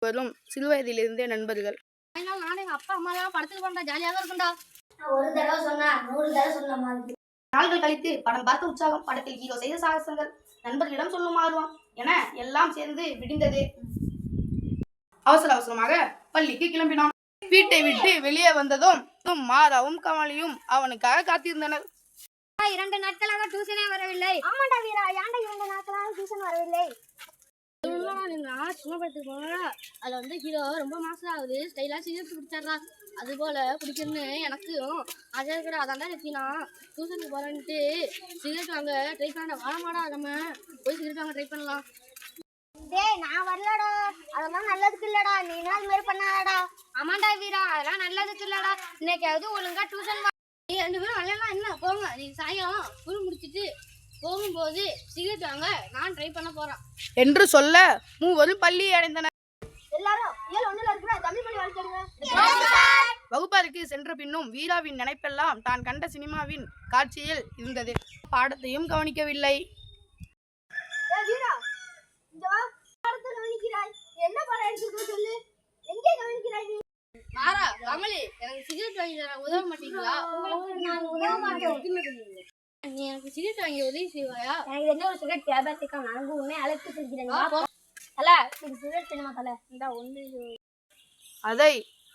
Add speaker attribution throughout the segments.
Speaker 1: இருவரும் சிறுவயதிலிருந்தே நண்பர்கள்.
Speaker 2: நானும் எங்க அப்பா அம்மா எல்லாம் படத்துக்கு போனா ஜாலியாக தான் இருக்கும்டா.
Speaker 3: ஒரு தடவை சொன்னா 100 தடவை சொன்ன மாதிரி.
Speaker 1: நாள்கள் கழித்து படம் பார்த்த உற்சாகம், படத்தில் ஹீரோ செய்த சாகசங்கள், நண்பர்களிடம் சொல்லும் ஆர்வம் என எல்லாம் சேர்ந்து விடிந்தது. அவசர அவசரமாக பள்ளிக்கு கிளம்பினான். வீட்டை விட்டு வெளியே வந்ததும் மாறாவும் கமலியும் அவனுக்காக காத்திருந்தனர்.
Speaker 2: 2 நாட்களாக டியூஷனே வரவில்லை.
Speaker 3: ஆமாண்டா வீரா, ஏன்டா 2 நாட்களாக டியூஷன் வரவில்லை?
Speaker 2: சும்மா படத்துக்கு போனா அதுல வந்து ஹீரோ ரொம்ப மாசம் ஆகுது, ஸ்டைலா சிகரெட் குடிச்சாரா. அது போல குடிக்கணும்னு எனக்கும் அதே கூட அதான்டா நான் டியூஷனுக்கு போறேன்ட்டு சிகரெட் வாங்க ட்ரை பண்ண. வாழமாடா நம்ம போய் சிகரெட் வாங்க ட்ரை பண்ணலாம்.
Speaker 3: டேய் நான் வரலடா, அதெல்லாம் நல்லதுக்கு இல்லடா, நீ நாள் மாதிரி பண்ணாடா.
Speaker 2: ஆமாண்டா வீரா, அதெல்லாம் நல்லதுக்கு இல்லடா. இன்னைக்காவது ஒழுங்கா டியூஷன் வா. நீ 2 பேரும் வரலாம் என்ன போங்க. நீ சாயங்காலம் ஸ்கூல் முடிச்சுட்டு போகும்போது சிகரெட் வாங்க நான் ட்ரை பண்ண போறேன்
Speaker 1: என்று சொல்ல மூவரும் பள்ளியை அடைந்தனர்.
Speaker 3: எல்லாரும் இயல் 1ல இருக்கிற தமிழ் மொழி வாழ்த்துங்க.
Speaker 1: வகுப்பறைக்கு சென்ற பின்னும் வீராவின் நினைப்பெல்லாம் தான் கண்ட சினிமாவின் காட்சியில் இருந்தது. பாடத்தையும் கவனிக்கவில்லை.
Speaker 3: வீரா, இந்த பாடத்தை கவனிக்கிறாய். என்ன பாடம் எடுத்துக்கோ சொல்லு. எங்கே கவனிக்கிறாய் நீ?
Speaker 2: மாறா கமலி, எனக்கு சிகரெட் வாங்கி தர உதவ மாட்டீங்களா?
Speaker 3: உங்களுக்கு நான் உதவ மாட்டேன்.
Speaker 2: நீ எனக்கு சிகரெட் வாங்கி உதவி செய்வாயா?
Speaker 3: எனக்கு என்ன ஒரு சிகரெட் வியாபாரத்துக்கு நான் உன்னை அழைத்து செல்கிறேன். தல எனக்கு சிகரெட் வேணுமா தல? இந்த ஒன்று
Speaker 1: அதை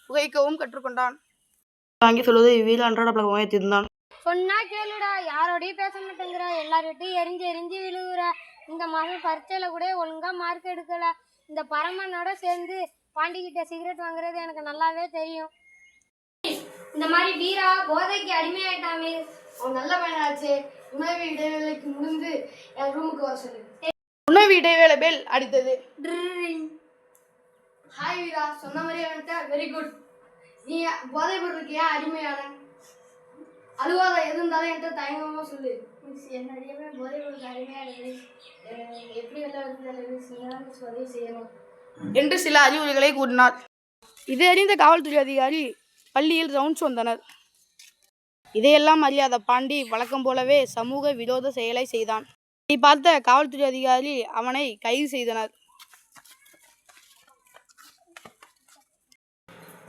Speaker 1: புகைக்கவும் கற்றுக்கொண்டான். வாங்கி சொல்வது வீரா அன்றாட பழக்கமாக இருந்தான்.
Speaker 2: சொன்னா கேளுடா, யாரோடையும் பேச மாட்டேங்கிற, எல்லார்கிட்டையும் எரிஞ்சு எரிஞ்சு விழுகுற. இந்த மாதம் பரீட்சையில கூட ஒழுங்கா மார்க் எடுக்கல. இந்த பரமனோட சேர்ந்து பாண்டிகிட்ட சிகரெட் வாங்குறது எனக்கு நல்லாவே தெரியும். இந்த மாதிரி வீரா போதைக்கு அடிமையாயிட்டாமே. அவன் நல்ல பையனாச்சு. உணவு இடைவேளைக்கு முடிந்து என் ரூமுக்கு வர சொல்லு.
Speaker 1: உணவு இடைவேளை பெல் அடித்தது.
Speaker 2: ஹாய் வீரா, சொன்ன மாதிரியே வந்துட்ட, வெரி குட். நீ போதை பொருளுக்கு ஏன் அடிமையான? அழுவாத, எது இருந்தாலும் என்கிட்ட தயங்கமா சொல்லு. என்னுடைய போதை பொருளுக்கு அடிமையானது எப்படி வெளில வந்து உதவி செய்யணும்
Speaker 1: என்று சில அறிவுரைகளை கூறினார். இதை அறிந்த காவல்துறை அதிகாரி பள்ளியில் ரவுண்ட்ஸ் வந்தனர். இதையெல்லாம் அறியாத பாண்டி வழக்கம் போலவே சமூக விரோத செயலை செய்தான். இதை பார்த்த காவல்துறை அதிகாரி அவனை கைது செய்தனர்.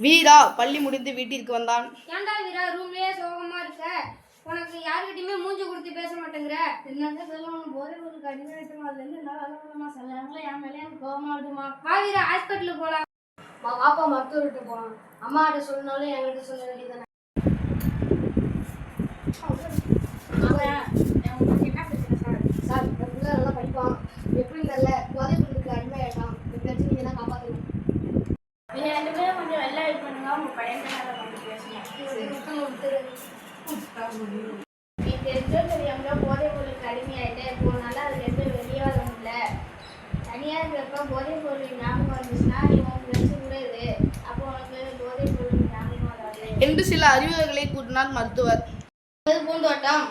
Speaker 1: வீரா பள்ளி முடிந்து வீட்டிற்கு வந்தான்.
Speaker 2: ஏன்டா வீரா ரூம்லயே சோகமா இருக்க? உனக்கு யாருக்கிட்டையுமே மூஞ்சி கொடுத்து பேச மாட்டேங்கிற. என்னன்னு சொல்லணும், போதை பொருளுக்கு அடிமையாயிட்டோம். அதுல இருந்து என்ன வேலைமா சில நேரங்கள என் மேலே எனக்கு கோபமா இருக்குமா. வா வீரா, ஹாஸ்பிட்டலுக்கு போலாம். பாப்பா மருத்துவர்கிட்ட போலாம். அம்மா கிட்ட சொன்னாலும் என்கிட்ட சொல்ல வேண்டியதானே. என்ன பிரச்சனை சார்? சார் இந்த பிள்ளை நல்லா படிப்பான், எப்படி தெரியல, போதை பொருளுக்கு அடிமையாயிட்டான். இந்த பிரச்சனை நீங்க தான் காப்பாற்றணும். நீங்க 2 பேரும் கொஞ்சம் வெளில வெயிட் பண்ணுங்க, உங்க பையன் கொஞ்சம் பேசணும். நீ தெரிஞ்சோ தெரியாமலோ போதை பொருளுக்கு அடிமையாயிட்டு போனால அதுல இருந்து வெளியே வர முடியல. தனியா இருக்கிறப்ப போதை பொருள் ஞாபகம் வந்துச்சுன்னா நீ உனக்கு வச்சு கூட இரு. அப்போ உனக்கு போதை பொருள் ஞாபகம் வராது
Speaker 1: என்று சில அறிவுரைகளை கூறினார் மருத்துவர்.
Speaker 2: பூந்தோட்டம்.